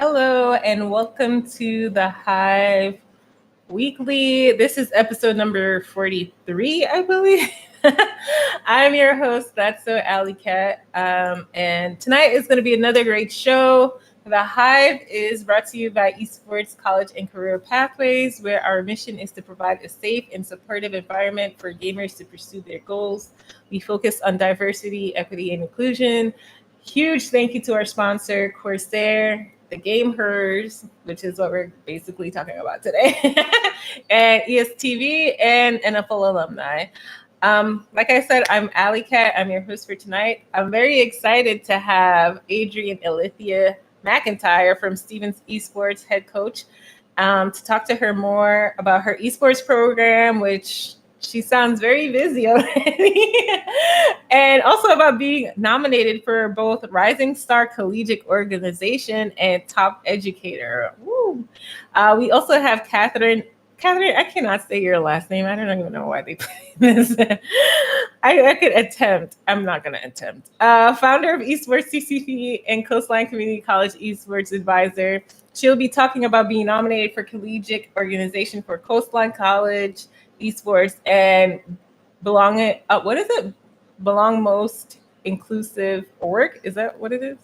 Hello, and welcome to the Hive Weekly. This is episode number 43, I believe. I'm your host, That's So Alley Cat. And tonight is going to be another great show. The Hive is brought to you by Esports College and Career Pathways, where our mission is to provide a safe and supportive environment for gamers to pursue their goals. We focus on diversity, equity, and inclusion. Huge thank you to our sponsor, Corsair, the GameHers, which is what we're basically talking about today, and ESTV and NFL alumni. Like I said, I'm Alley Cat. I'm your host for tonight. I'm very excited to have Adrian Alithia McIntyre from Stevens Esports head coach to talk to her more about her esports program, which she sounds very busy already, and also about being nominated for both Rising Star Collegiate Organization and Top Educator. Woo. We also have Catherine. Catherine, I cannot say your last name. I don't even know why they put this. I could attempt. I'm not going to attempt. Founder of Esports CCP and Coastline Community College Esports Advisor. She'll be talking about being nominated for Collegiate Organization for Coastline College Esports and what is it? Belong Most Inclusive Org? Is that what it is?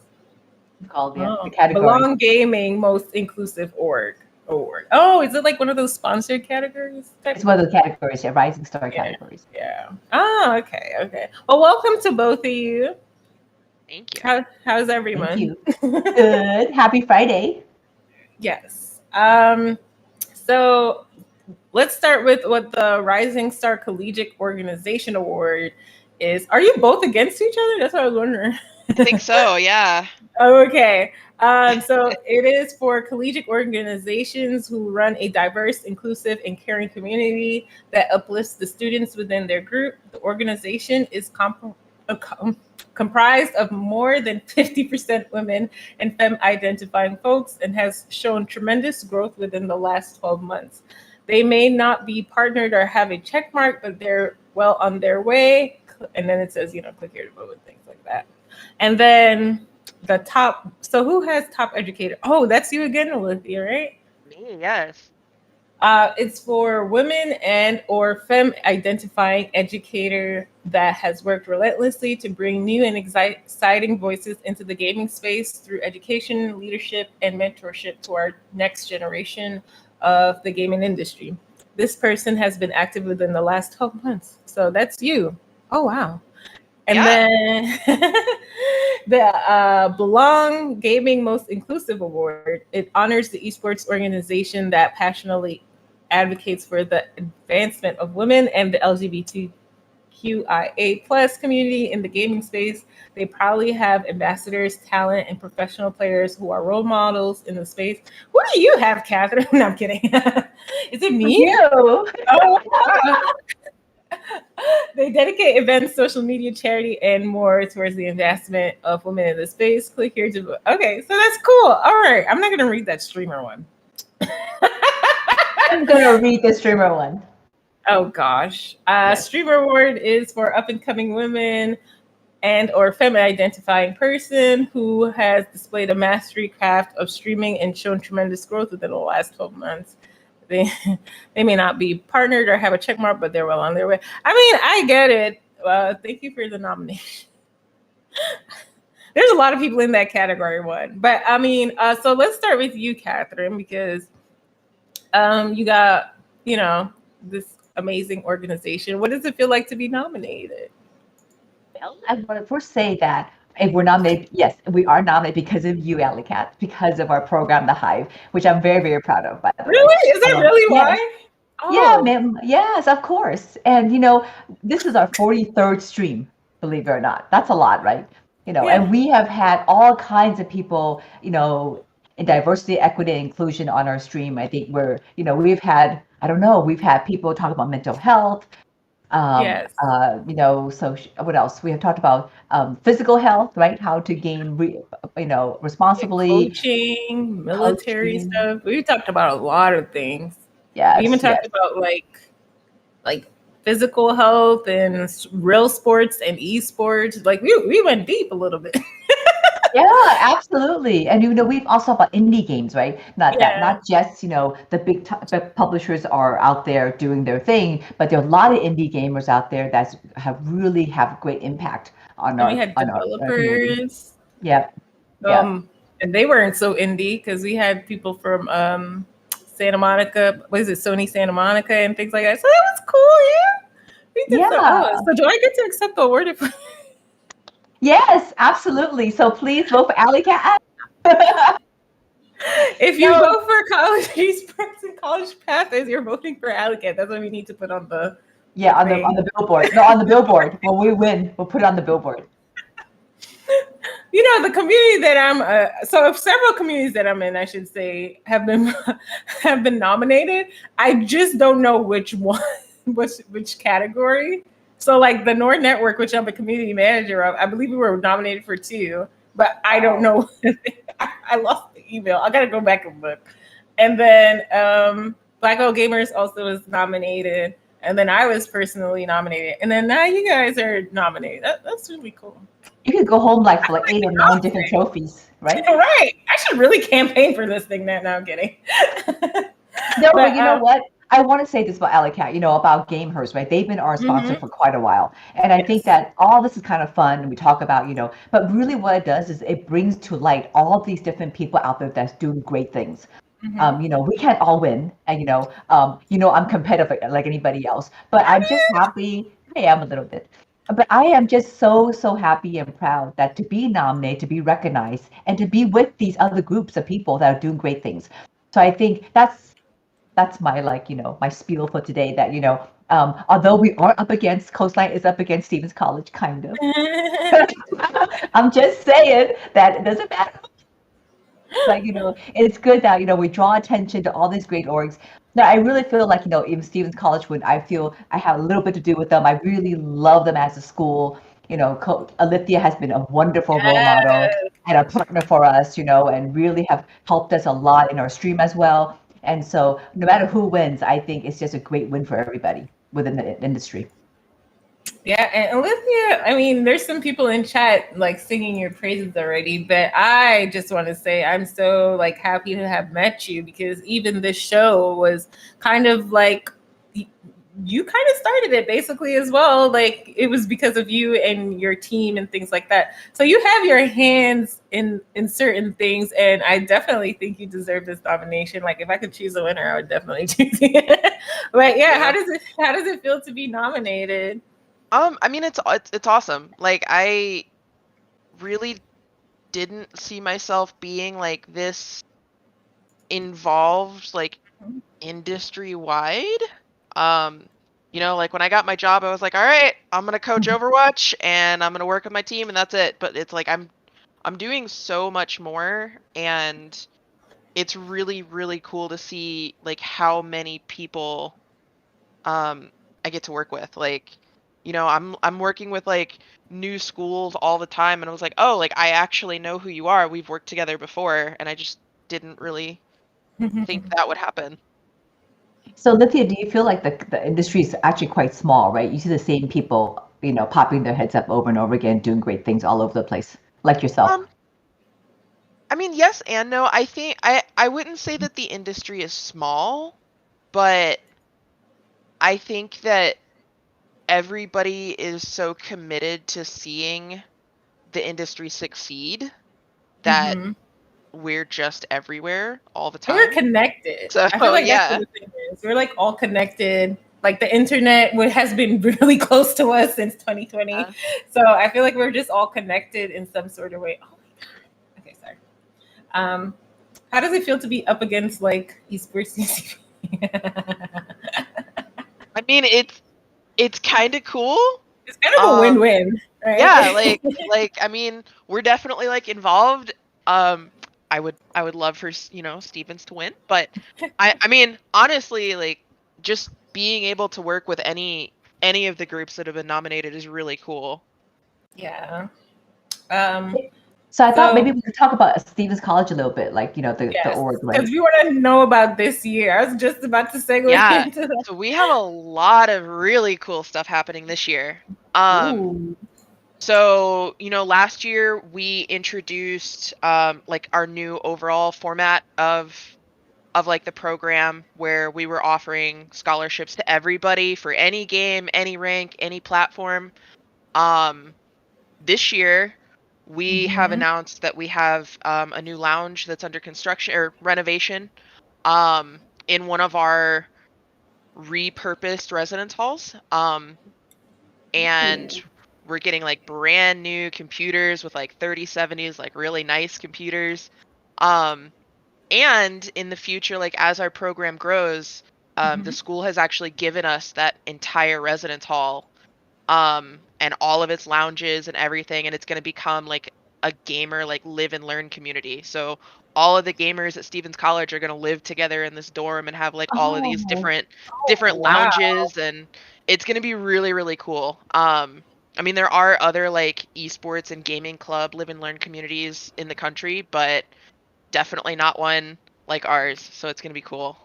Called the category. Belong Gaming Most Inclusive Org. Oh, is it like one of those sponsored categories? It's one of the categories, Rising Star categories. Yeah. Oh, okay. Well, welcome to both of you. Thank you. How's everyone? Thank you. Good. Happy Friday. Yes. So let's start with what the Rising Star Collegiate Organization Award is. Are you both against each other? That's what I was wondering. I think so, yeah. Okay. So it is for collegiate organizations who run a diverse, inclusive, and caring community that uplifts the students within their group. The organization is comprised of more than 50% women and femme-identifying folks and has shown tremendous growth within the last 12 months. They may not be partnered or have a check mark, but they're well on their way. And then it says, click here to vote and things like that. And then the top, so who has top educator? Oh, that's you again, Olivia, right? Me, yes. It's for women and or femme identifying educator that has worked relentlessly to bring new and exciting voices into the gaming space through education, leadership, and mentorship to our next generation of the gaming industry. This person has been active within the last 12 months. So that's you. Oh, wow. And then the Belong Gaming Most Inclusive Award, it honors the esports organization that passionately advocates for the advancement of women and the LGBTQIA plus community in the gaming space. They probably have ambassadors, talent, and professional players who are role models in the space. What do you have, Catherine? No, I'm kidding. Is it me? You. Oh, wow. They dedicate events, social media, charity, and more towards the advancement of women in the space. Click here to vote. Okay, so that's cool. All right, I'm not going to read that streamer one. I'm going to read the streamer one. Oh, gosh. Streamer award is for up-and-coming women and or femme-identifying person who has displayed a mastery craft of streaming and shown tremendous growth within the last 12 months. They may not be partnered or have a check mark, but they're well on their way. I mean, I get it. Thank you for the nomination. There's a lot of people in that category one. But I mean, so let's start with you, Catherine, because you got, this amazing organization. What does it feel like to be nominated? Well, I want to first say that if we're nominated, yes, we are nominated because of you, Alley Cat, because of our program, The Hive, which I'm very, very proud of, by the way. Really? Is that really why? Oh. Yeah, ma'am. Yes, of course. And, this is our 43rd stream, believe it or not. That's a lot, right? And we have had all kinds of people, in diversity, equity, and inclusion on our stream. I think we've had, we've had people talk about mental health. Yes. So what else? We have talked about physical health, right? How to gain, responsibly. Coaching, military stuff. We talked about a lot of things. Yeah. We even talked about like physical health and real sports and esports. Like we went deep a little bit. Yeah, absolutely. And we've also about indie games, right? Not just, the the publishers are out there doing their thing, but there are a lot of indie gamers out there that really have great impact on And we had our community. developers. Yeah. Yeah. And they weren't so indie because we had people from Santa Monica, what is it, Sony Santa Monica and things like that. So it was cool, yeah. We did so do I get to accept the award? Yes, absolutely. So please vote for Alley Cat. If you vote for College Esports and College Pathways, you're voting for Alley Cat. That's what we need to put on the on the billboard. No, on the billboard. When we win, we'll put it on the billboard. The community that I'm so several communities that I'm in, I should say, have been nominated. I just don't know which one, which category. So like the Nord Network, which I'm a community manager of, I believe we were nominated for 2, but I don't know. I lost the email. I gotta go back and look. And then Black Hole Gamers also was nominated. And then I was personally nominated. And then now you guys are nominated. That's really cool. You could go home for 8 or 9 different trophies, right? Right. I should really campaign for this thing now. No, I'm kidding. No, but you know what? I want to say this about Alley Cat, about GameHers, right? They've been our sponsor for quite a while. And I think that all this is kind of fun. And we talk about, but really what it does is it brings to light all these different people out there that's doing great things. We can't all win, and I'm competitive like anybody else, but I'm just happy. I am a little bit, but I am just so happy and proud that to be nominated, to be recognized, and to be with these other groups of people that are doing great things. So I think that's my my spiel for today. That although we are up against Coastline is up against Stevens College, kind of. I'm just saying that it doesn't matter. Like, it's good that, we draw attention to all these great orgs. Now, I really feel like, even Stevens College, when I feel I have a little bit to do with them, I really love them as a school. Alithia has been a wonderful role model and a partner for us, and really have helped us a lot in our stream as well. And so no matter who wins, I think it's just a great win for everybody within the industry. Yeah, and Olivia, I mean, there's some people in chat like singing your praises already, but I just want to say I'm so like happy to have met you, because even this show was kind of like you kind of started it basically as well. Like it was because of you and your team and things like that. So you have your hands in certain things, and I definitely think you deserve this nomination. Like if I could choose a winner, I would definitely choose it. But yeah, how does it feel to be nominated? I mean, it's awesome. Like, I really didn't see myself being like this involved, like industry wide. Like when I got my job, I was like, all right, I'm gonna coach Overwatch and I'm gonna work with my team and that's it. But it's like I'm doing so much more, and it's really, really cool to see like how many people I get to work with. Like, I'm working with like new schools all the time, and I was like, oh, like I actually know who you are. We've worked together before, and I just didn't really think that would happen. So Lithia, do you feel like the industry is actually quite small, right? You see the same people, popping their heads up over and over again, doing great things all over the place, like yourself? I mean, yes and no. I think I wouldn't say that the industry is small, but I think that everybody is so committed to seeing the industry succeed that we're just everywhere all the time. We're connected. So, I feel like that's what the thing is. We're like all connected. Like the internet has been really close to us since 2020. So I feel like we're just all connected in some sort of way. Oh my God. Okay, sorry. How does it feel to be up against like esports CCP? I mean, it's kind of cool. It's kind of a win-win, right? Yeah, like I mean, we're definitely like involved. I would love for Stevens to win, but I mean, honestly, like just being able to work with any of the groups that have been nominated is really cool. Yeah. So I thought maybe we could talk about Stevens College a little bit, like the org, right? Because we want to know about this year. I was just about to segue into that. So we have a lot of really cool stuff happening this year. So, last year we introduced like our new overall format of like the program, where we were offering scholarships to everybody for any game, any rank, any platform. This year we have Mhm. announced that we have a new lounge that's under construction or renovation in one of our repurposed residence halls. And we're getting like brand new computers with like 3070s, like really nice computers. And in the future, like as our program grows, the school has actually given us that entire residence hall, and all of its lounges and everything, and it's going to become like a gamer like live and learn community. So all of the gamers at Stevens College are going to live together in this dorm and have like all of these Oh, different Wow. lounges, and it's going to be really really cool. I mean, there are other like esports and gaming club live and learn communities in the country, but definitely not one like ours. So it's going to be cool.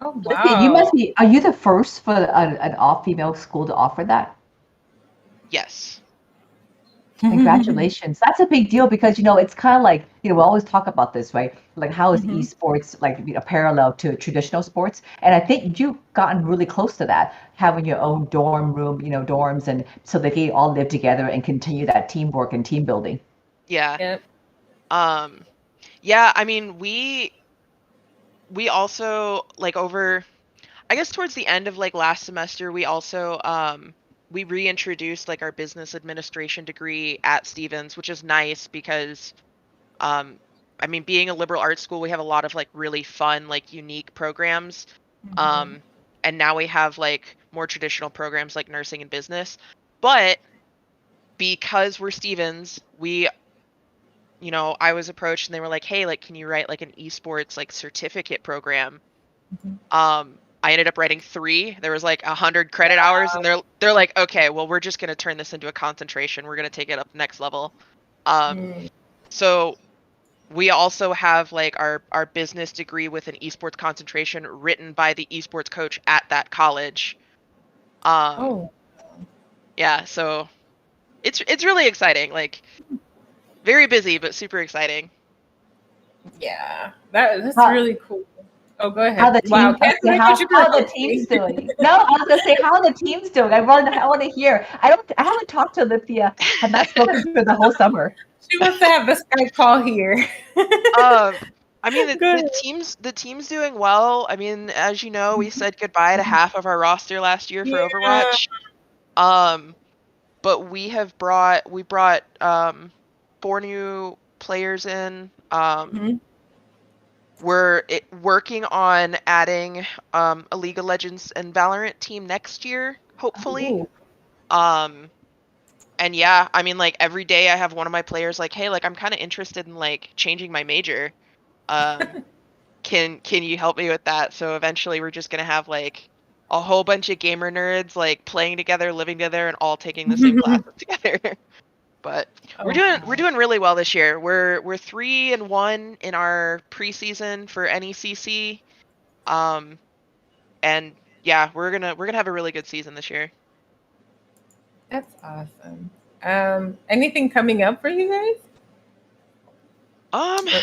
Oh listen, you wow. must be. Are you the first for an all-female school to offer that? Yes. Congratulations. That's a big deal because, it's kind of like, we always talk about this, right? Like, how is Mhm. esports like parallel to traditional sports? And I think you've gotten really close to that, having your own dorm room, dorms, and so they can all live together and continue that teamwork and team building. Yeah. Yep. Yeah, I mean, we also like over, I guess towards the end of like last semester, we also we reintroduced like our business administration degree at Stevens, which is nice because um I mean, being a liberal arts school, we have a lot of like really fun, like unique programs. Mhm. Um and now we have like more traditional programs like nursing and business. But because we're Stevens, I was approached and they were like, "Hey, like, can you write like an esports like certificate program?" Mhm. I ended up writing 3. There was like 100 credit hours, and they're like, "Okay, well, we're just gonna turn this into a concentration. We're gonna take it up next level." Um, Mm. so we also have like our business degree with an esports concentration written by the esports coach at that college. Um, Oh yeah, so it's really exciting. Like very busy, but super exciting. yeah. That's How, really cool. Oh, go how ahead. the Wow, team? Catherine, Okay, I thought you were how the team's hosting. doing? No, I was gonna say how the team's doing. I want to hear. I haven't talked to Olivia. Have not spoken to her the whole summer. She wants to have the Skype call here. Um, I mean, Good. the team's doing well. I mean, as you know, we said goodbye to half of our roster last year for Yeah. Overwatch. Um, but we brought 4 new players in. Mhm. We're working on adding a League of Legends and Valorant team next year, hopefully. Ooh. Um, and yeah, I mean, like every day I have one of my players like, "Hey, like I'm kind of interested in like changing my major. Um, can you help me with that?" So eventually we're just gonna have like a whole bunch of gamer nerds like playing together, living together, and all taking the same classes together. But we're Oh, doing we're wow. doing really well this year. We're 3-1 in our preseason for NECC. Um, and yeah, we're gonna have a really good season this year. That's awesome. Anything coming up for you guys? Um, Or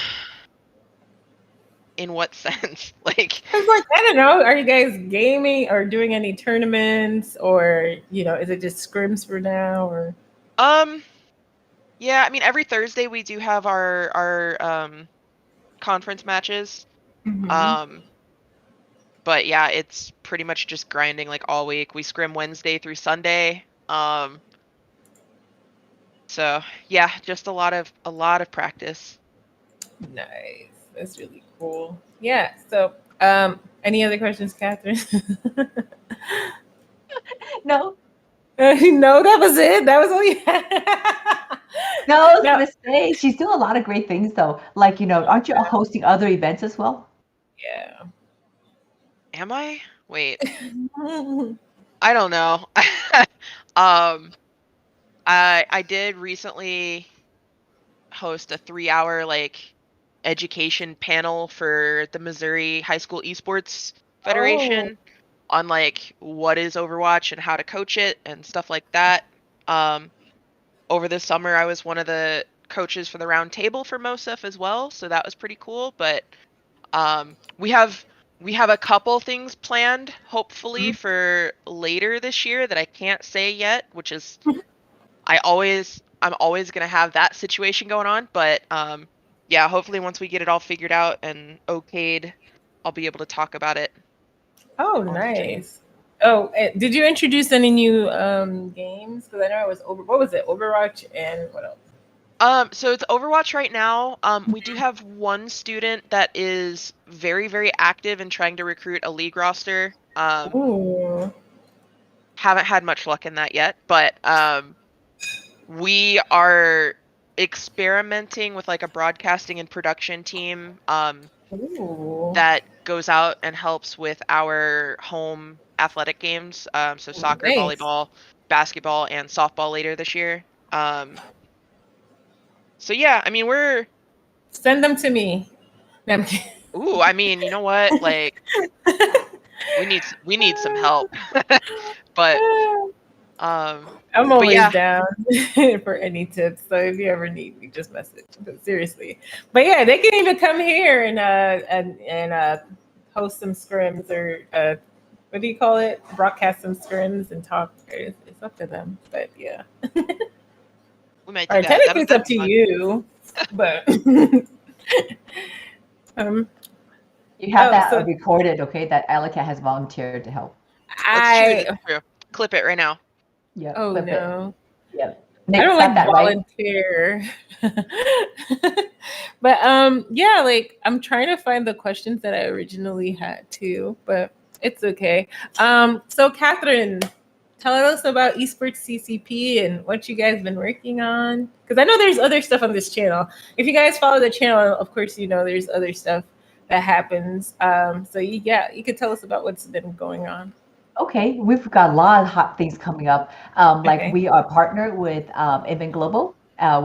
in what sense? Like, it's like, I don't know. Are you guys gaming or doing any tournaments, or is it just scrims for now? Or um, yeah, I mean every Thursday we do have our conference matches. Mhm. Um, but yeah, it's pretty much just grinding like all week. We scrim Wednesday through Sunday. So yeah, just a lot of practice. Nice. That's really cool. Yeah. So, any other questions, Catherine? No, No, that was it. That was all you had. no, I was No. gonna say she's doing a lot of great things though. Like, aren't you hosting other events as well? Yeah. Am I? Wait, I don't know. um, I did recently host a 3-hour like education panel for the Missouri High School Esports Oh. Federation on like what is Overwatch and how to coach it and stuff like that. Um, over the summer, I was one of the coaches for the round table for MOSEF as well, so that was pretty cool. But we have a couple things planned, hopefully for later this year that I can't say yet, which is I'm always gonna have that situation going on. But yeah, hopefully once we get it all figured out and okayed, I'll be able to talk about it. Oh, nice. Oh, did you introduce any new games? Because I know it was what was it? Overwatch and what else? So it's Overwatch right now. We do have one student that is very, very active in trying to recruit a league roster. Ooh. Haven't had much luck in that yet, but we are experimenting with like a broadcasting and production team that goes out and helps with our home athletic games. So soccer, Nice. volleyball, basketball, and softball later this year. So yeah, I mean, send them to me. No, I'm kidding. Ooh, I mean, you know what? Like, we need some help. But I'm always yeah. down for any tips. So if you ever need me, just message. But seriously, but yeah, they can even come here and host some scrims or what do you call it? Broadcast some scrims and talk. It's up to them. But yeah. We might do Or that. technically it's up to you, but you have that recorded, okay? That Alika has volunteered to help. That's true. Clip it right now. Yeah. Oh no. Yeah. I don't like volunteer. Right? But yeah, like I'm trying to find the questions that I originally had too, but it's okay. So Catherine, tell us about esports CCP and what you guys been working on. Because I know there's other stuff on this channel. If you guys follow the channel, of course, you know there's other stuff that happens. So you could tell us about what's been going on. Okay, we've got a lot of hot things coming up. Like we are partnered with Event Global. Our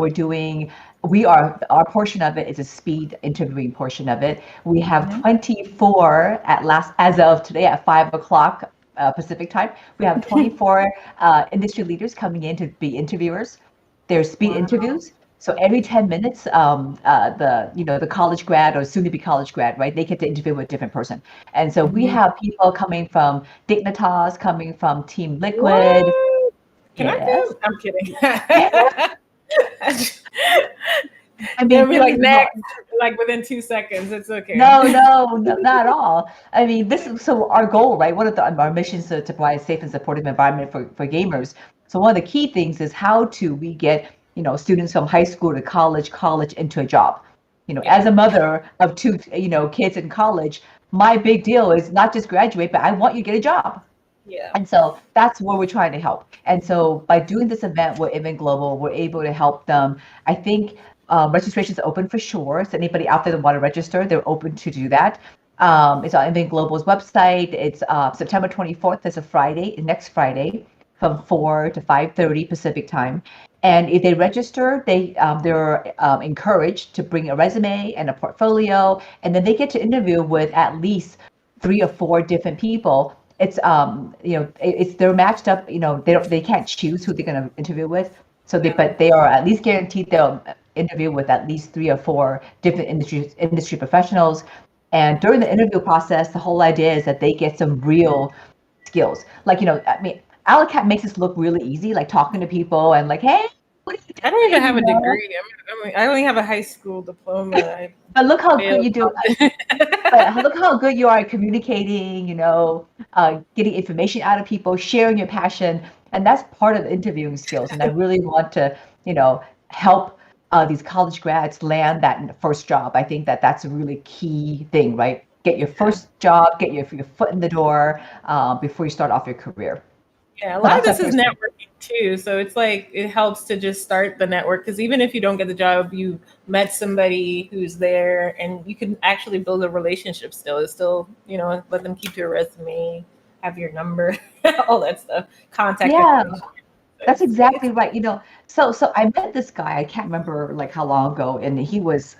portion of it is a speed interviewing portion of it. We have 24 as of today at 5:00 Pacific time. We have 24 industry leaders coming in to be interviewers. There's speed interviews. So every 10 minutes, the college grad or soon-to-be college grad, right? They get to interview with a different person. And so we have people coming from Dignitas, coming from Team Liquid. What? Can I come? I'm kidding. I mean, they'll be like next, like within 2 seconds. It's okay. No, not at all. I mean, so our goal, right? One of our missions is to provide a safe and supportive environment for gamers. So one of the key things is how do we get students from high school to college into a job. As a mother of two, kids in college, my big deal is not just graduate, but I want you to get a job. Yeah. And so that's where we're trying to help. And so by doing this event with Event Global, we're able to help them. I think registration is open for sure. So anybody out there that want to register, they're open to do that. It's on Event Global's website. It's September 24th. It's a Friday, next Friday, from 4 to 5:30 Pacific time. And if they register, they're encouraged to bring a resume and a portfolio, and then they get to interview with at least 3 or 4 different people. It's they're matched up. They can't choose who they're going to interview with. But they are at least guaranteed they'll interview with at least 3 or 4 different industry professionals. And during the interview process, the whole idea is that they get some real skills. Like Alicat makes this look really easy, like talking to people and like, hey, what are you doing? I don't even have a degree. I only have a high school diploma. But look how good you do. But look how good you are at communicating, getting information out of people, sharing your passion. And that's part of the interviewing skills. And I really want to, help these college grads land that first job. I think that's a really key thing, right? Get your first job, get your foot in the door before you start off your career. Yeah, a lot of this is networking too. So it's like it helps to just start the network because even if you don't get the job, you met somebody who's there and you can actually build a relationship still. It's still, let them keep your resume, have your number, all that stuff, contact information. That's exactly right. So I met this guy, I can't remember like how long ago, and he was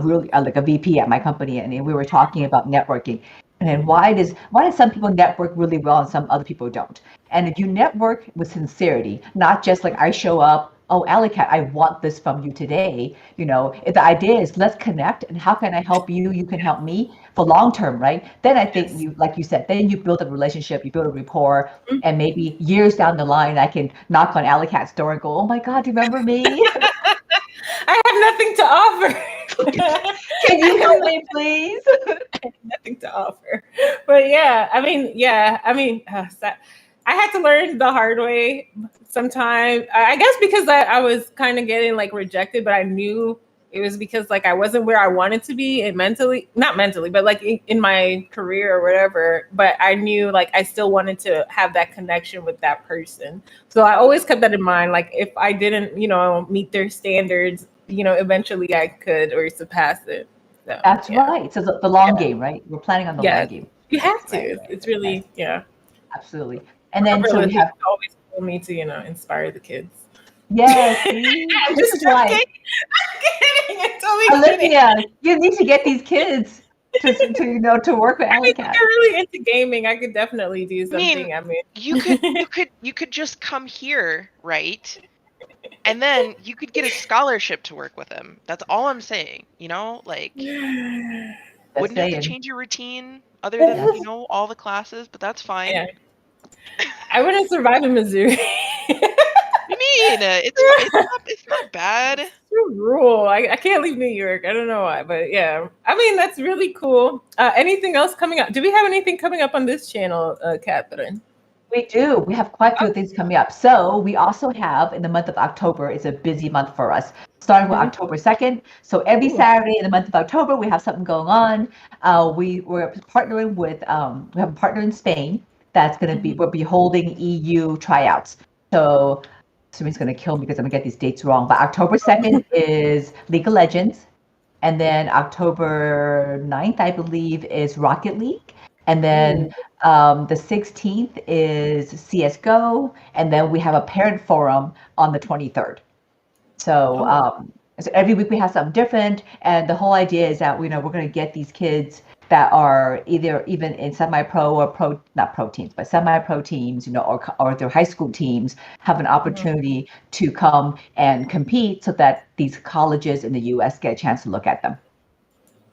really like a VP at my company, and we were talking about networking. And why does some people network really well and some other people don't? And if you network with sincerity, not just like I show up, oh, Alicat, I want this from you today. If the idea is let's connect and how can I help you? You can help me for long term, right? Then I think you, like you said, then you build a relationship, you build a rapport, and maybe years down the line, I can knock on Alicat's door and go, oh my God, do you remember me? I have nothing to offer. Can you help me, please? Nothing to offer. But yeah, I mean, I had to learn the hard way sometime. I guess because I was kind of getting like rejected, but I knew it was because like I wasn't where I wanted to be, and not mentally, but like in my career or whatever. But I knew like I still wanted to have that connection with that person. So I always kept that in mind. Like if I didn't, meet their standards, eventually I could or surpass it. So, That's yeah. right. So the long game, right? We're planning on the long game. You have to. Right. It's really, yeah. Absolutely. And then so we have always told me to, inspire the kids. Yes, see? I'm This just is why. joking. I'm kidding. I'm totally kidding. Olivia, you need to get these kids to work with I mean, Alicat. they're really into gaming. I could definitely do something. You could just come here, right? And then you could get a scholarship to work with him. That's all I'm saying. Like, wouldn't have to change your routine other than all the classes, but that's fine. Yeah. I wouldn't survive in Missouri. I mean, it's not bad. It's too rural. I can't leave New York. I don't know why, but yeah. I mean, that's really cool. Anything else coming up? Do we have anything coming up on this channel, Catherine? We do. We have quite a few things coming up. So we also have in the month of October, it's a busy month for us, starting with October 2nd. So every Saturday in the month of October, we have something going on. We're partnering with, we have a partner in Spain that's going to we'll be holding EU tryouts. So somebody's going to kill me because I'm going to get these dates wrong. But October 2nd is League of Legends. And then October 9th, I believe, is Rocket League. And then the 16th is CSGO. And then we have a parent forum on the 23rd. So, so every week we have something different. And the whole idea is that, we're going to get these kids that are either even in semi-pro or not pro teams, but semi-pro teams, or their high school teams have an opportunity to come and compete so that these colleges in the U.S. get a chance to look at them.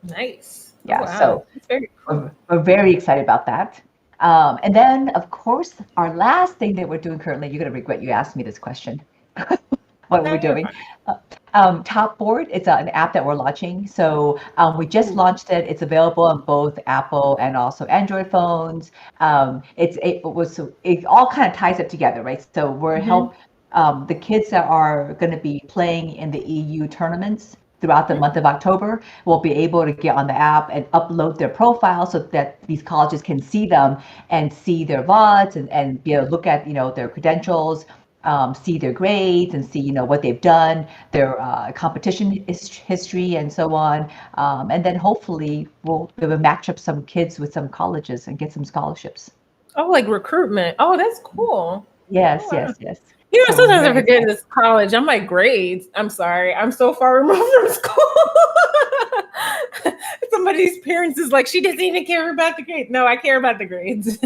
Nice. Yeah, wow. So very cool. we're very excited about that. And then, of course, our last thing that we're doing currently, you're going to regret you asked me this question. What are we doing? Topboard, it's an app that we're launching. So we just launched it. It's available on both Apple and also Android phones. It all kind of ties it together, right? So we're help the kids that are going to be playing in the EU tournaments throughout the month of October will be able to get on the app and upload their profile so that these colleges can see them and see their VODs and be able to look at their credentials. See their grades and see what they've done, their competition history and so on, and then hopefully we'll be able to match up some kids with some colleges and get some scholarships. Oh, like recruitment. Oh, that's cool. Yes. So sometimes I forget this college. I'm like, grades. I'm sorry. I'm so far removed from school. Somebody's parents is like, she doesn't even care about the grades. No, I care about the grades.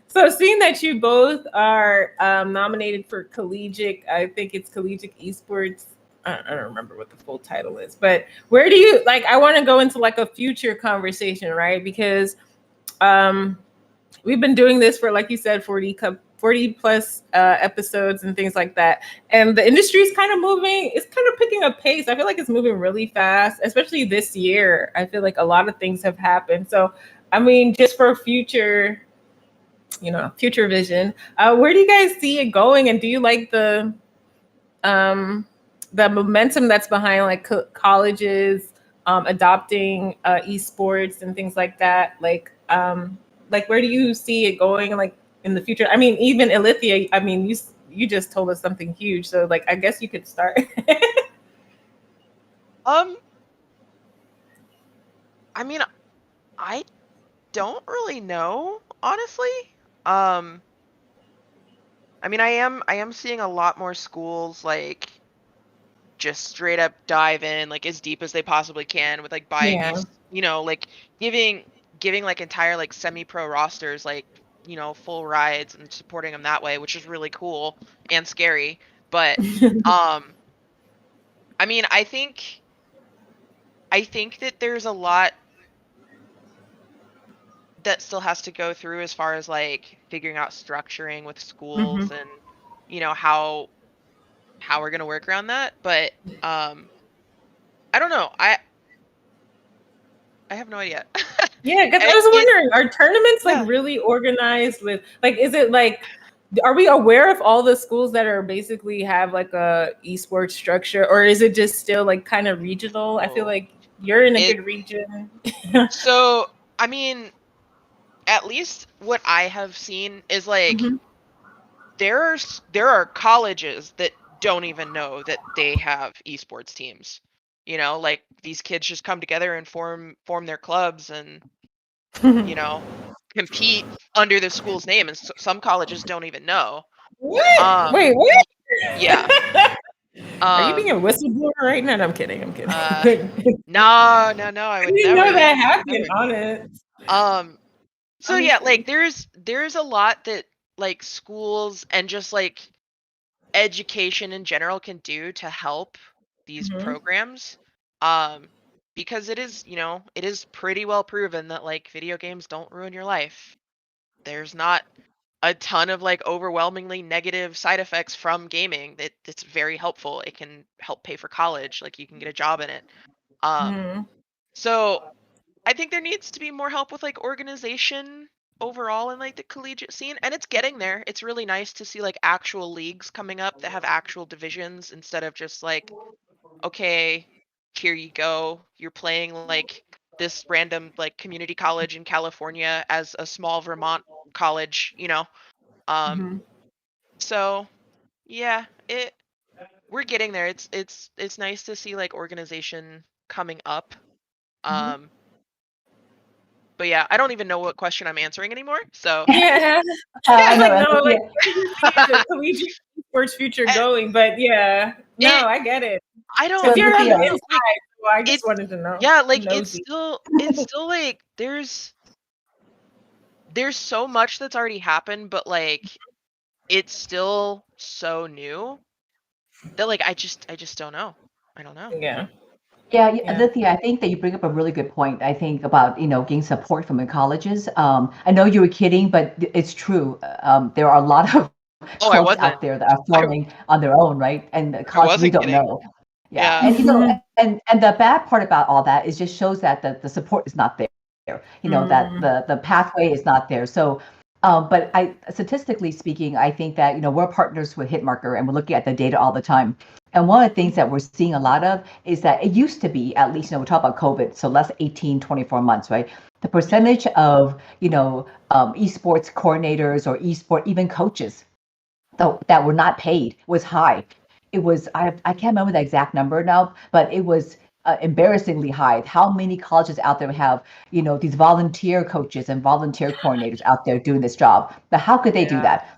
So seeing that you both are nominated for collegiate, I think it's collegiate esports. I don't remember what the full title is, but where do you I want to go into like a future conversation, right? Because we've been doing this for, like you said, 40 plus episodes and things like that. And the industry is kind of moving. It's kind of picking up pace. I feel like it's moving really fast, especially this year. I feel like a lot of things have happened. So, I mean, just for future vision, where do you guys see it going? And do you like the momentum that's behind like colleges adopting esports and things like that? Like where do you see it going like in the future? I mean, even Alithia, I mean, you just told us something huge. So like, I guess you could start. I mean, I don't really know, honestly. I mean, I am seeing a lot more schools like just straight up dive in like as deep as they possibly can with like buying these, like giving like entire like semi-pro rosters like full rides and supporting them that way, which is really cool and scary. But I mean, I think that there's a lot that still has to go through as far as like figuring out structuring with schools and how we're going to work around that. But I don't know. I have no idea. Yeah, because I was wondering, are tournaments like really organized with like, is it like, are we aware of all the schools that are basically have like a esports structure, or is it just still like kind of regional? I feel like you're in a good region. So, I mean, at least what I have seen is like there are colleges that don't even know that they have esports teams. Like these kids just come together and form their clubs and compete under the school's name, and some colleges don't even know. What? Wait, what? Yeah. Are you being a whistleblower right now? No, I'm kidding. No, I would never. I didn't know that happened on it. So yeah, like there's a lot that like schools and just like education in general can do to help these programs. Because it is pretty well proven that like video games don't ruin your life. There's not a ton of like overwhelmingly negative side effects from gaming. It's very helpful. It can help pay for college, like you can get a job in it. So I think there needs to be more help with like organization overall in like the collegiate scene, and it's getting there. It's really nice to see like actual leagues coming up that have actual divisions instead of just like, okay, here you go. You're playing like this random like community college in California as a small Vermont college, So yeah, we're getting there. It's nice to see like organization coming up. But yeah, I don't even know what question I'm answering anymore. So yeah, I know. Like, the collegiate sports future going, but I get it. I don't. If you're on the inside, so I just wanted to know. Yeah, like it's still like there's so much that's already happened, but like it's still so new that like I just don't know. I don't know. Yeah, Alithia, I think that you bring up a really good point. I think about, getting support from the colleges. I know you were kidding, but it's true. There are a lot of clubs out there that are forming on their own, right? And the colleges we don't know. Yeah. And and the bad part about all that is just shows that the support is not there. That the pathway is not there. So but statistically speaking, I think that, we're partners with Hitmarker and we're looking at the data all the time. And one of the things that we're seeing a lot of is that it used to be, at least, we talk about COVID, so less 18, 24 months, right? The percentage of, esports coordinators or esport, even coaches that were not paid was high. It was, I can't remember the exact number now, but it was embarrassingly high. How many colleges out there have, these volunteer coaches and volunteer coordinators out there doing this job? But how could they do that?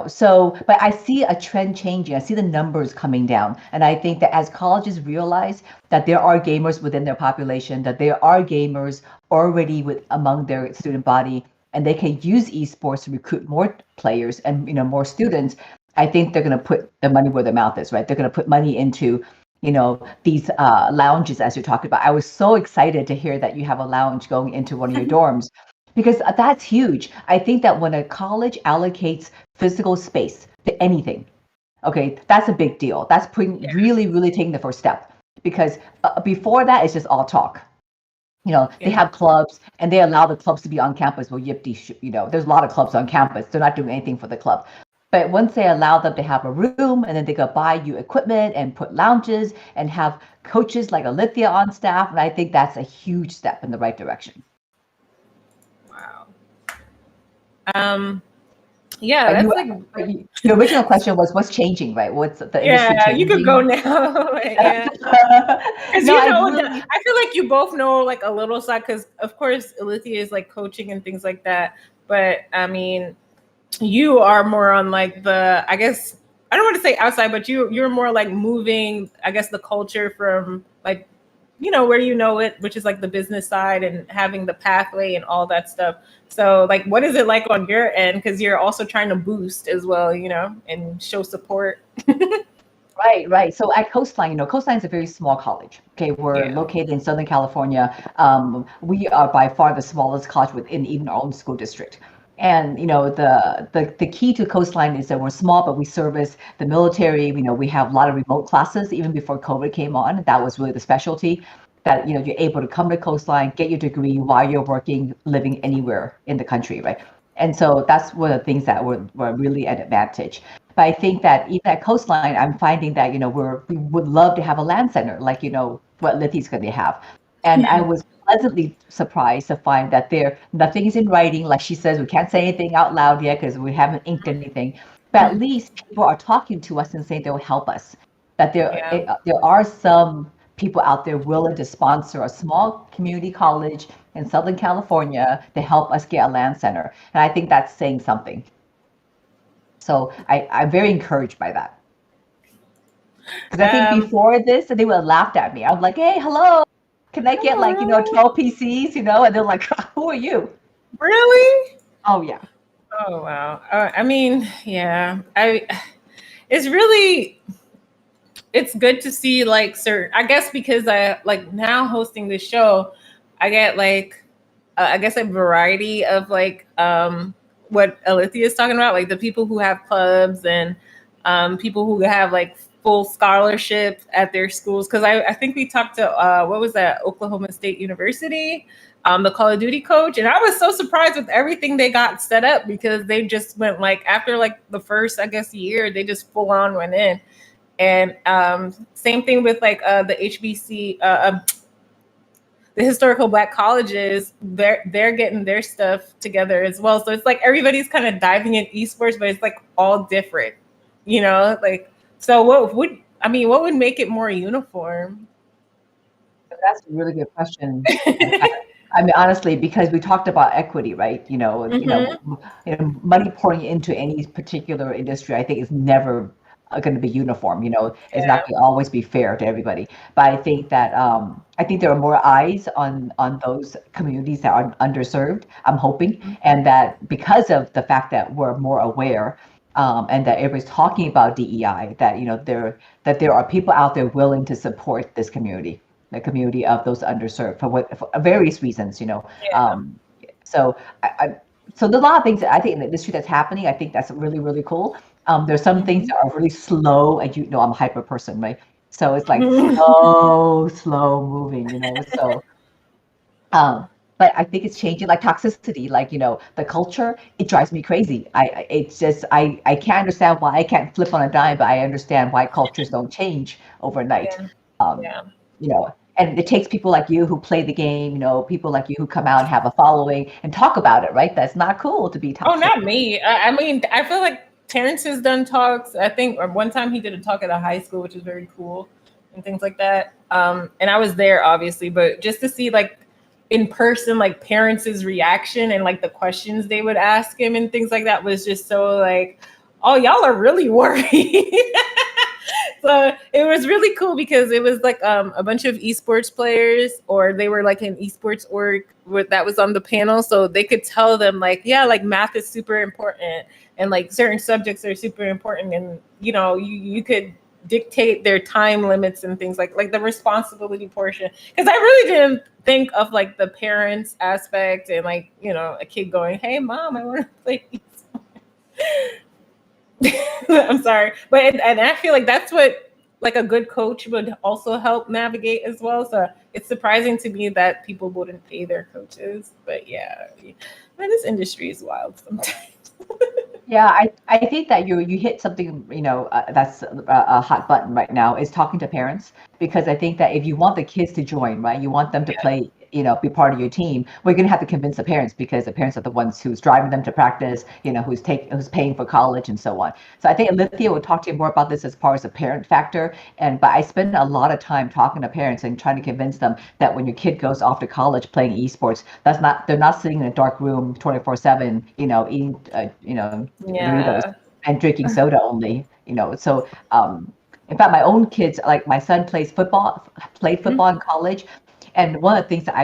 So, but I see a trend changing. I see the numbers coming down. And I think that as colleges realize that there are gamers within their population, that there are gamers already among their student body, and they can use esports to recruit more players and, more students, I think they're going to put the money where their mouth is, right? They're going to put money into, these lounges, as you're talking about. I was so excited to hear that you have a lounge going into one of your dorms. Because that's huge. I think that when a college allocates physical space to anything, okay, that's a big deal. That's really, really taking the first step. Because before that, it's just all talk. They have clubs and they allow the clubs to be on campus. Well, there's a lot of clubs on campus. They're not doing anything for the club. But once they allow them to have a room and then they go buy you equipment and put lounges and have coaches like Alithia on staff, and I think that's a huge step in the right direction. Yeah, that's like the original question was what's changing, right? What's the industry changing? You could go now. Because I feel like you both know like a little side, because of course Alithia is like coaching and things like that. But I mean, you are more on like the, I guess, I don't want to say outside, but you're more like moving, I guess, the culture from like where you know it, which is like the business side and having the pathway and all that stuff. So like, what is it like on your end? Because you're also trying to boost as well, and show support. Right. So at Coastline, Coastline is a very small college. Okay, we're Yeah. located in Southern California. We are by far the smallest college within even our own school district. And the key to Coastline is that we're small, but we service the military. We have a lot of remote classes. Even before COVID came on, that was really the specialty. That you're able to come to Coastline, get your degree while you're working, living anywhere in the country, right? And so that's one of the things that were really an advantage. But I think that even at Coastline, I'm finding that we would love to have a land center, like what Litthy's going to have. And I was pleasantly surprised to find that nothing is in writing. Like she says, we can't say anything out loud yet because we haven't inked anything. But at least people are talking to us and saying they'll help us. That there are some people out there willing to sponsor a small community college in Southern California to help us get a land center. And I think that's saying something. So I'm very encouraged by that. Because I think before this, they would have laughed at me. I'm like, hey, hello, can I get 12 PCs, and they're like, who are you? Really? Oh, yeah. Oh, wow. I mean, yeah, it's really, it's good to see like certain, I guess because I like now hosting this show, I get like, I guess a variety of like, what Alithia is talking about, like the people who have clubs and people who have like full scholarships at their schools. Because I think we talked to what was that, Oklahoma State University, the Call of Duty coach, and I was so surprised with everything they got set up because they just went like after like the first, I guess, year, they just full on went in. And same thing with like the HBC. The historical Black colleges, they're getting their stuff together as well. So it's like everybody's kind of diving in esports, but it's like all different, like, so what would make it more uniform? That's a really good question. I mean, honestly, because we talked about equity, right? Money pouring into any particular industry, I think is never going to be uniform. It's not going to always be fair to everybody. But I think that there are more eyes on those communities that are underserved. I'm hoping, and that because of the fact that we're more aware, and that everybody's talking about DEI, that there are people out there willing to support this community, the community of those underserved for various reasons. So so there's a lot of things that I think in the industry that's happening. I think that's really, really cool. There's some things that are really slow, and I'm a hyper person, right? So it's like slow moving, So, but I think it's changing, like toxicity, like the culture. It drives me crazy. I can't understand why I can't flip on a dime, but I understand why cultures don't change overnight. And it takes people like you who play the game, people like you who come out and have a following and talk about it, right? That's not cool to be toxic. Oh, not me. I mean, I feel like Terrence has done talks. I think one time he did a talk at a high school, which is very cool and things like that. And I was there obviously, but just to see like in person, like parents' reaction and like the questions they would ask him and things like that was just so like, oh, y'all are really worried. So it was really cool because it was like a bunch of esports players, or they were like an esports org that was on the panel. So they could tell them like, yeah, like math is super important and like certain subjects are super important. And, you could dictate their time limits and things like the responsibility portion. Because I really didn't think of like the parents aspect and like, a kid going, hey, mom, I want to play esports. I'm sorry, but and I feel like that's what like a good coach would also help navigate as well. So it's surprising to me that people wouldn't pay their coaches. But yeah, man, this industry is wild sometimes. Yeah, I think that you hit something, that's a hot button right now, is talking to parents, because I think that if you want the kids to join, right, you want them to play, be part of your team, we're going to have to convince the parents, because the parents are the ones who's driving them to practice, who's paying for college and so on. So I think Alithia will talk to you more about this as far as the parent factor. But I spend a lot of time talking to parents and trying to convince them that when your kid goes off to college playing esports, they're not sitting in a dark room 24/7, eating, Doritos and drinking soda only. So In fact, my own kids, like my son played football in college. And one of the things that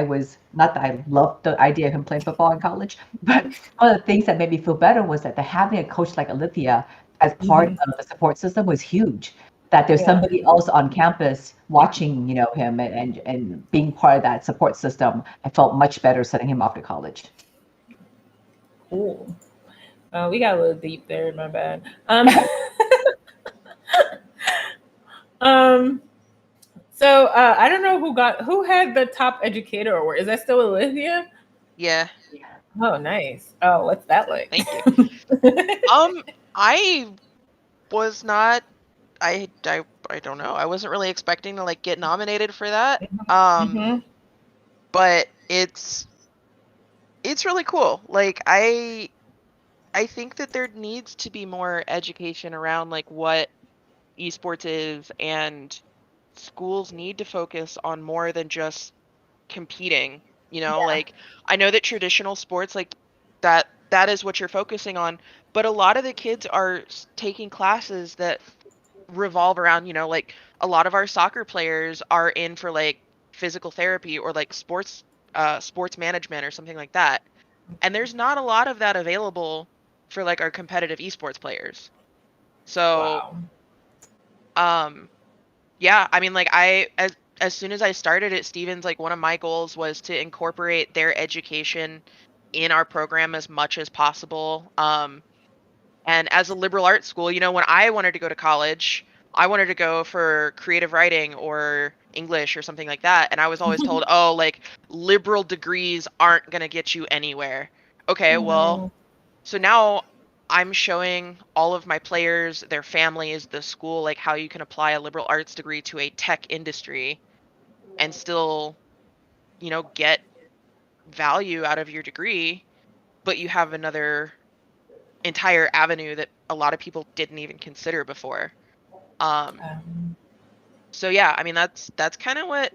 not that I loved the idea of him playing football in college, but one of the things that made me feel better was that having a coach like Olivia as part of the support system was huge. That there's somebody else on campus watching, him and being part of that support system. I felt much better sending him off to college. Cool. We got a little deep there. My bad. So I don't know who had the top educator award. Is that still Olivia? Yeah. Oh, nice. Oh, what's that like? Thank you. I was not. I don't know. I wasn't really expecting to like get nominated for that. But it's really cool. Like I think that there needs to be more education around like what esports is, and schools need to focus on more than just competing. Like I know that traditional sports like that is what you're focusing on, but a lot of the kids are taking classes that revolve around, like a lot of our soccer players are in for like physical therapy or like sports management or something like that. And there's not a lot of that available for like our competitive esports players. So yeah, I mean, like as soon as I started at Stevens, like one of my goals was to incorporate their education in our program as much as possible. And as a liberal arts school, when I wanted to go to college, I wanted to go for creative writing or English or something like that. And I was always told, oh, like liberal degrees aren't going to get you anywhere. Okay, well, so now I'm showing all of my players, their families, the school, like how you can apply a liberal arts degree to a tech industry and still, get value out of your degree, but you have another entire avenue that a lot of people didn't even consider before. So yeah, I mean, that's kind of what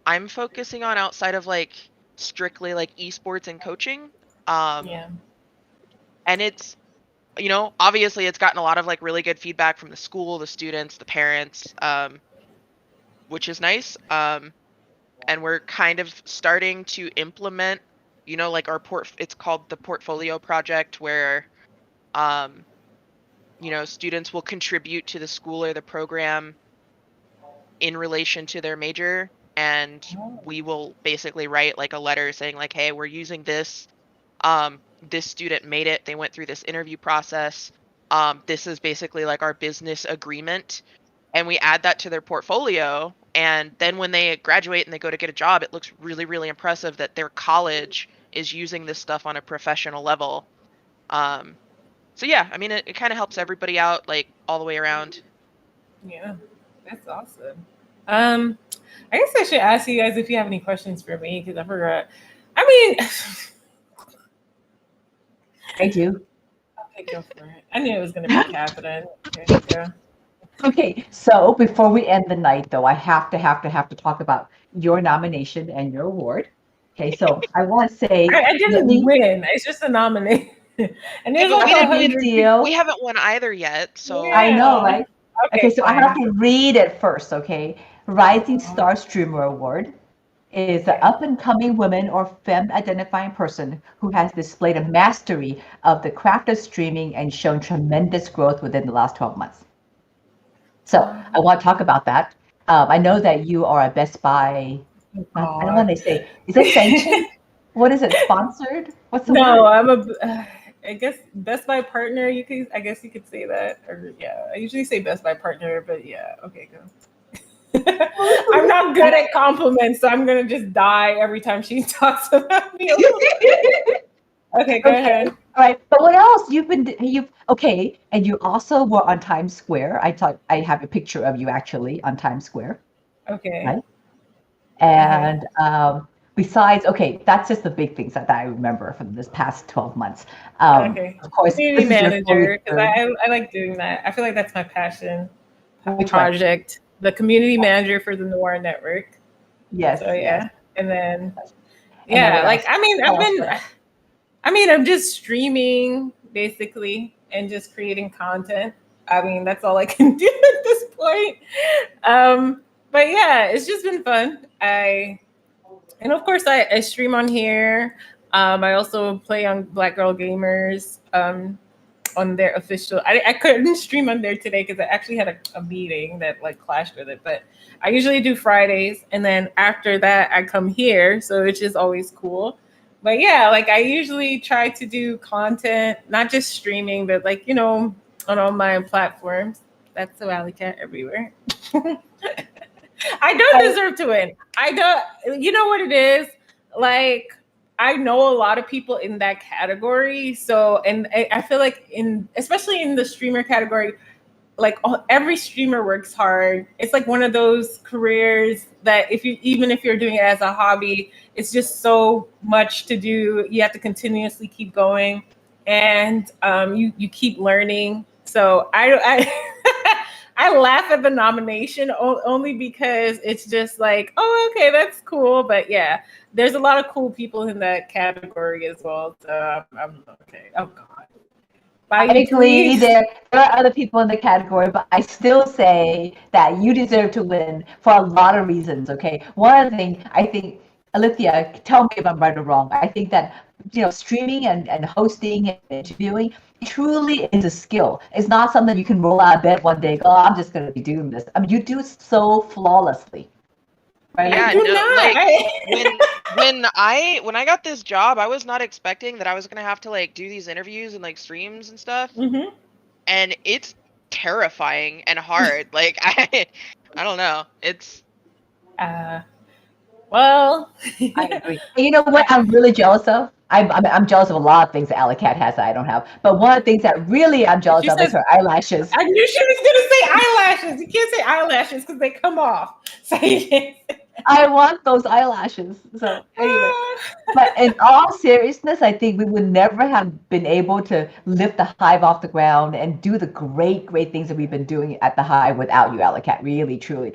I'm focusing on outside of like strictly like esports and coaching. And it's, obviously it's gotten a lot of like really good feedback from the school, the students, the parents, which is nice. And we're kind of starting to implement, like it's called the portfolio project, where, students will contribute to the school or the program in relation to their major. And we will basically write like a letter saying like, hey, we're using this. This student made it. They went through this interview process. This is basically like our business agreement. And we add that to their portfolio. And then when they graduate and they go to get a job, it looks really, really impressive that their college is using this stuff on a professional level. So yeah, I mean, it kind of helps everybody out, like all the way around. Yeah, that's awesome. I guess I should ask you guys if you have any questions for me, because I forgot. I mean, I do. Okay, go for it. I knew it was going to be Catherine. Okay, go. Okay, so before we end the night, though, I have to talk about your nomination and your award. Okay, so I want to say I didn't win. It's just a nomination. And there's like like a big deal. We haven't won either yet, so Yeah. I know, right? Okay, so fine. I have to read it first. Okay, Rising Star Streamer Award is an up-and-coming woman or femme-identifying person who has displayed a mastery of the craft of streaming and shown tremendous growth within the last 12 months. So I want to talk about that. I know that you are a Best Buy. I don't want to say. Is it sanctioned? What is it? Sponsored? What's the word? No, I'm I guess Best Buy partner. I guess you could say that. Or yeah, I usually say Best Buy partner, but yeah. Okay, go. I'm not good at compliments, so I'm gonna just die every time she talks about me. Okay, go ahead. All right, but what else? Okay, and you also were on Times Square. I have a picture of you actually on Times Square. Okay. Right? And besides, okay, that's just the big things that I remember from this past 12 months. Okay. Of course, community manager, because I like doing that. I feel like that's my passion project. The community manager for the Noir Network. Yes. So yeah, yes. and then like I'm just streaming basically and just creating content. I mean, that's all I can do at this point. point. But yeah, it's just been fun. And of course I stream on here. I also play on Black Girl Gamers. On their official. I couldn't stream on there today because I actually had a meeting that like clashed with it. But I usually do Fridays, and then after that I come here, so it's just always cool. But yeah, like I usually try to do content, not just streaming, but like on all my platforms. That's so Alley Cat everywhere. I don't deserve to win. I don't. You know what it is? Like I know a lot of people in that category. So, and I feel like especially in the streamer category, like every streamer works hard. It's like one of those careers that even if you're doing it as a hobby, it's just so much to do. You have to continuously keep going, and you keep learning. So I I laugh at the nomination only because it's just like, oh, okay, that's cool. But yeah, there's a lot of cool people in that category as well. So I'm okay. Oh God. I agree. There are other people in the category, but I still say that you deserve to win for a lot of reasons. Okay, one thing I think, Alithia, tell me if I'm right or wrong. I think that streaming and hosting and interviewing truly is a skill. It's not something you can roll out of bed one day. Oh, I'm just going to be doing this. I mean, you do so flawlessly. Right? Yeah, no, like when I got this job, I was not expecting that I was gonna have to like do these interviews and like streams and stuff. Mm-hmm. And it's terrifying and hard. Like I don't know. It's well, I agree. And you know what I'm really jealous of? I'm jealous of a lot of things that Alley Cat has that I don't have. But one of the things that really I'm jealous of is her eyelashes. I knew she was gonna say eyelashes. You can't say eyelashes because they come off. So you can't say I want those eyelashes. So anyway, but in all seriousness, I think we would never have been able to lift the Hive off the ground and do the great things that we've been doing at the Hive without you, Alley Cat. Really, truly.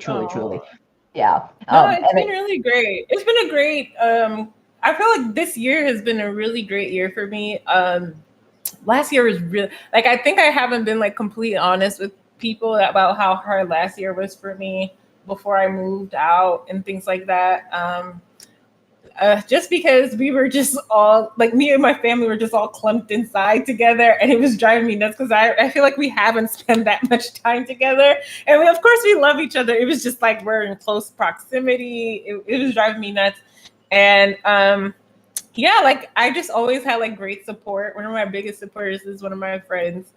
Yeah. No, it's been really great. It's been a great. I feel like this year has been a really great year for me. Last year was really like I think I haven't been like completely honest with people about how hard last year was for me before I moved out and things like that. Just because we were just all like me and my family were just all clumped inside together, and it was driving me nuts because I feel like we haven't spent that much time together, and of course we love each other. It was just like we're in close proximity. It was driving me nuts, and yeah, like I just always had like great support. One of my biggest supporters is one of my friends.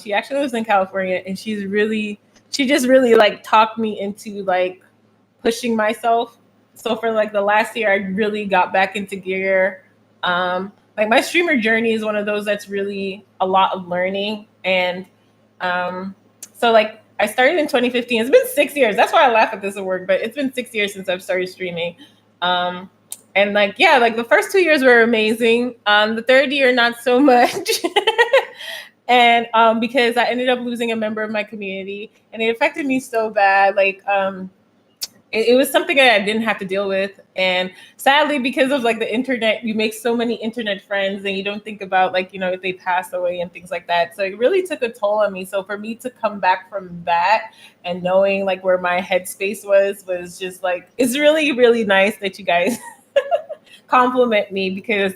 She actually lives in California, and she just really like talked me into like pushing myself. So for like the last year, I really got back into gear. Like my streamer journey is one of those that's really a lot of learning. And so like I started in 2015. It's been 6 years. That's why I laugh at this award, but it's been 6 years since I've started streaming. And like, yeah, like the first 2 years were amazing. The third year, not so much. And because I ended up losing a member of my community, and it affected me so bad. Like it was something that I didn't have to deal with. And sadly, because of like the internet, you make so many internet friends and you don't think about like, if they pass away and things like that. So it really took a toll on me. So for me to come back from that and knowing like where my headspace was just like, it's really, really nice that you guys compliment me because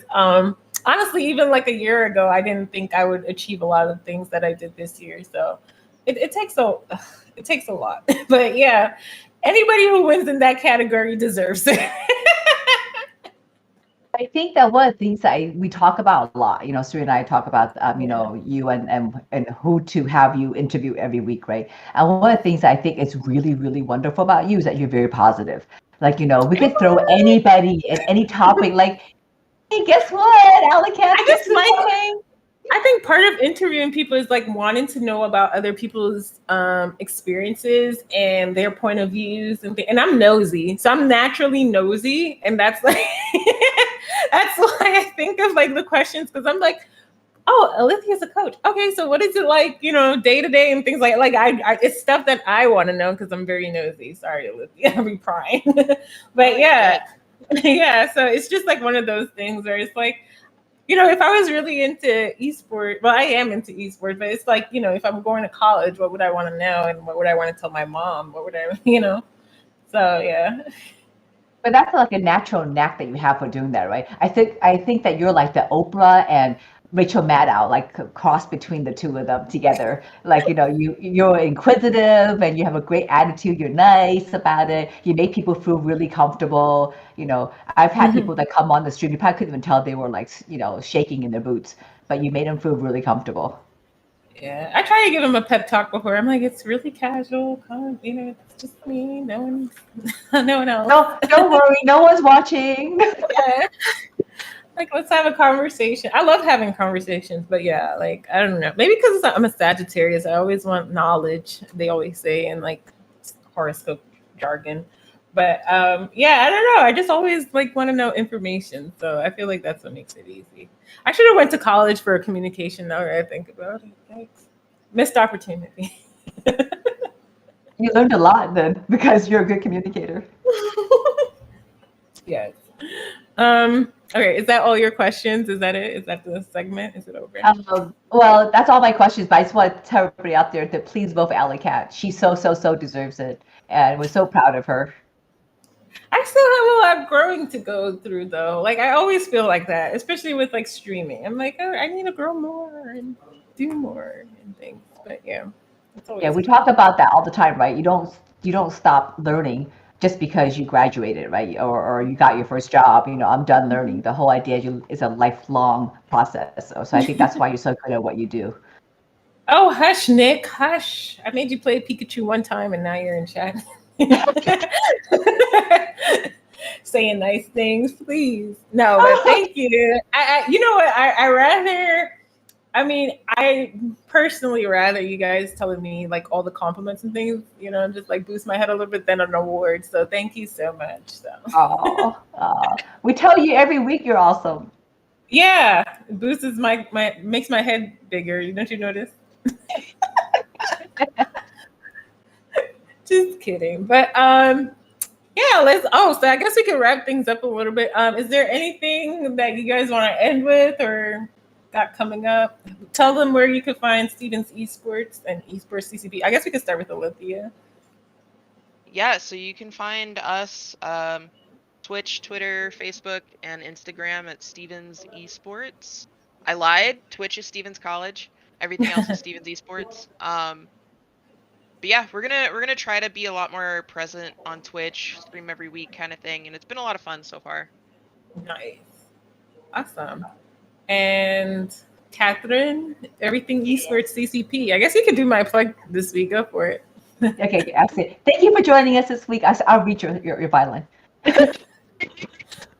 honestly, even like a year ago, I didn't think I would achieve a lot of things that I did this year. So it takes a lot, but yeah. Anybody who wins in that category deserves it. I think that one of the things that we talk about a lot, Sri and I talk about, you and who to have you interview every week, right? And one of the things I think is really, really wonderful about you is that you're very positive. Like, we could throw anybody at any topic. Like, hey, guess what? Alley Cat is coming. I think part of interviewing people is like wanting to know about other people's experiences and their point of views and I'm nosy, so I'm naturally nosy, and that's like that's why I think of like the questions because I'm like, oh, Alithia's a coach. Okay, so what is it like, day to day and things like I it's stuff that I want to know because I'm very nosy. Sorry, Alithia, I'm prying, but yeah. Yeah, so it's just like one of those things where it's like. if I was really into esports, well, I am into esports, but it's like, if I'm going to college, what would I want to know? And what would I want to tell my mom? What would I, So, yeah. But that's like a natural knack that you have for doing that, right? I think that you're like the Oprah and Rachel Maddow, like a cross between the two of them together. Like, you're inquisitive and you have a great attitude. You're nice about it. You make people feel really comfortable. I've had people that come on the street. You probably couldn't even tell they were like, shaking in their boots, but you made them feel really comfortable. Yeah, I try to give him a pep talk before. I'm like, it's really casual. It's just me. No one else. No, don't worry. No one's watching. Yeah. Like, let's have a conversation. I love having conversations, but yeah, like, I don't know. Maybe because I'm a Sagittarius. I always want knowledge, they always say, in like horoscope jargon. But yeah, I don't know. I just always like want to know information. So I feel like that's what makes it easy. I should have went to college for communication now that I think about it. Thanks. Missed opportunity. You learned a lot then because you're a good communicator. Yes. Okay, is that all your questions? Is that it? Is that the segment? Is it over? Well, that's all my questions, but I just want to tell everybody out there to please vote for Alley Cat. She so deserves it, and we're so proud of her. I still have a lot of growing to go through, though. Like, I always feel like that, especially with like streaming. I'm like, oh, I need to grow more and do more and things. But yeah, we talk about that all the time, right? You don't stop learning just because you graduated, right? Or you got your first job. I'm done learning. The whole idea is a lifelong process. So I think that's why you're so good at what you do. Oh, hush, Nick, hush! I made you play Pikachu one time, and now you're in chat. Saying nice things, please. No, but thank you. You know what? I personally rather you guys telling me like all the compliments and things, and just like boost my head a little bit than an award. So thank you so much. So. We tell you every week you're awesome. Yeah, boosts makes my head bigger. Don't you notice? Just kidding. But yeah, so I guess we can wrap things up a little bit. Is there anything that you guys want to end with or got coming up? Tell them where you can find Stevens Esports and Esports CCP. I guess we could start with Alithia. Yeah, so you can find us Twitch, Twitter, Facebook, and Instagram at Stevens Esports. I lied. Twitch is Stevens College. Everything else is Stevens Esports. But yeah, we're gonna try to be a lot more present on Twitch, stream every week, kind of thing, and it's been a lot of fun so far. Nice, awesome. And Catherine, everything Esports CCP. I guess you could do my plug this week. Go for it. Okay, absolutely. Thank you for joining us this week. I'll read your violin.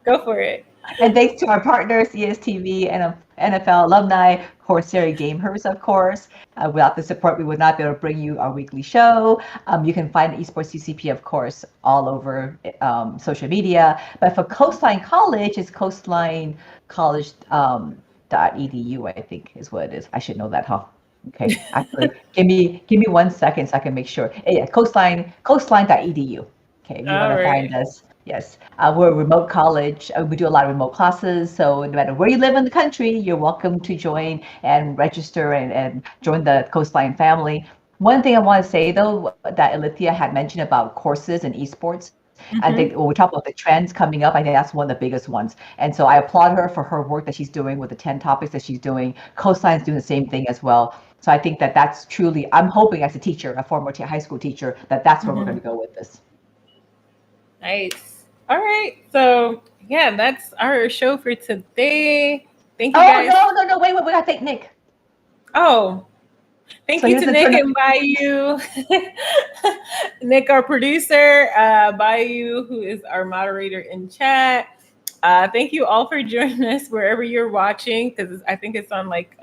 Go for it. And thanks to our partners, ESTV and NFL alumni, Corsair GameHers, of course. Without the support, we would not be able to bring you our weekly show. You can find Esports CCP, of course, all over social media. But for Coastline College, it's coastlinecollege.edu, I think is what it is. I should know that, huh? Okay, actually, give me 1 second so I can make sure. Yeah, coastline.edu. Okay, if you want to find us. Yes, we're a remote college. We do a lot of remote classes. So no matter where you live in the country, you're welcome to join and register and join the Coastline family. One thing I want to say, though, that Alithia had mentioned about courses and esports. I think when we talk about the trends coming up, I think that's one of the biggest ones. And so I applaud her for her work that she's doing with the 10 topics that she's doing. Coastline's doing the same thing as well. So I think that's truly, I'm hoping as a teacher, a former high school teacher, that's where we're going to go with this. Nice. All right. So yeah, that's our show for today. Thank you guys. No, wait, we gotta thank Nick. Oh, thank you to Nick and Bayou. Nick, our producer, Bayou, who is our moderator in chat. Thank you all for joining us wherever you're watching, because I think it's on like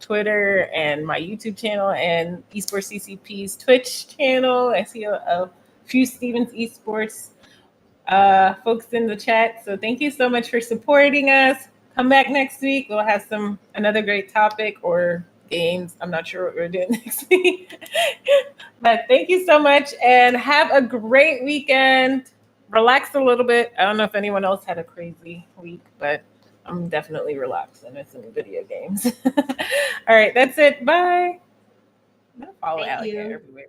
Twitter and my YouTube channel and Esports CCP's Twitch channel. I see a few Stevens Esports folks in the chat. So thank you so much for supporting us. Come back next week. We'll have another great topic or games. I'm not sure what we're doing next week. But thank you so much and have a great weekend. Relax a little bit. I don't know if anyone else had a crazy week, but I'm definitely relaxing with some video games. All right, that's it. Bye. I'm gonna follow Thank Alec you. everywhere.